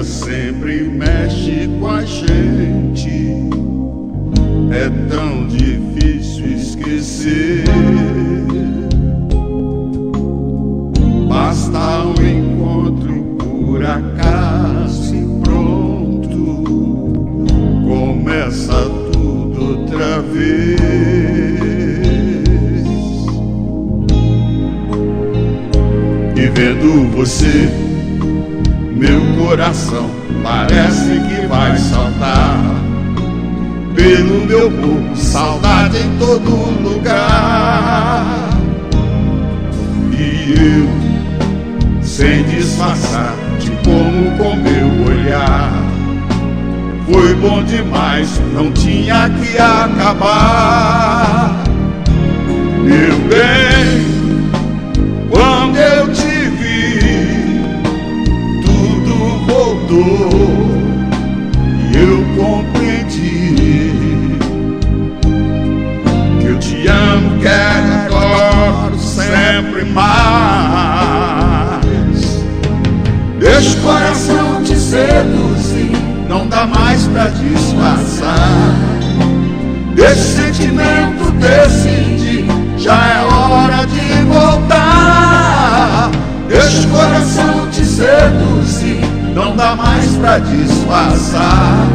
sempre mexe com a gente. É tão difícil esquecer. Basta um encontro por acaso e pronto, começa tudo outra vez. E vendo você, meu coração parece que vai saltar pelo meu corpo, saudade em todo lugar. E eu, sem disfarçar, te como com meu olhar. Foi bom demais, não tinha que acabar. Meu bem, quando eu te vi, tudo voltou e eu compreendi que eu te amo, quero, adoro sempre mais. Deixa o coração te seduzir, não dá mais pra disfarçar. Deixa o sentimento decidir, já é hora de voltar. Deixa o coração te seduzir, não dá mais pra disfarçar.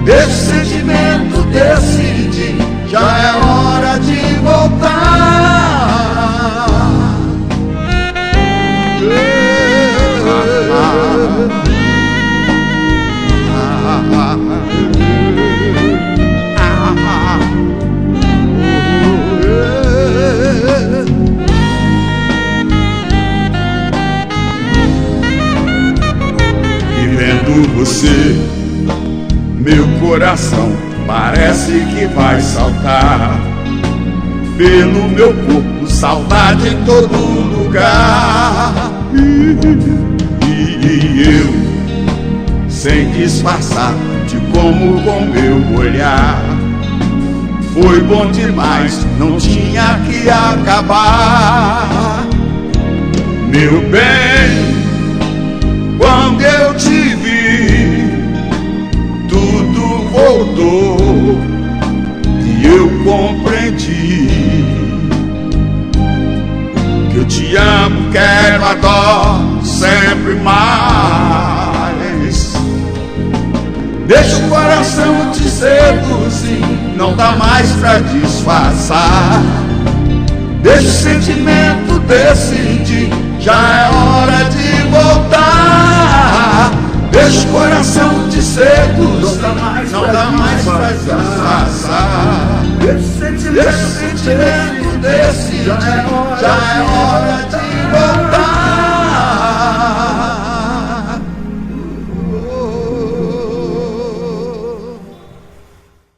Deixa o sentimento decidir, já é hora de voltar. E vendo você, meu coração parece que vai saltar pelo meu corpo, saudade em todo lugar. E eu, sem disfarçar, te como com meu olhar. Foi bom demais, não tinha que acabar. Meu bem, quando eu te vi, tudo voltou e eu compreendi que eu te amo, quero, adoro sempre mais. Deixa o coração te seduzir, não dá mais pra disfarçar. Deixa o sentimento decidir, já é hora de voltar. Deixa o coração te seduzir, não dá mais pra disfarçar. Deixa o sentimento decidir, já é hora de voltar.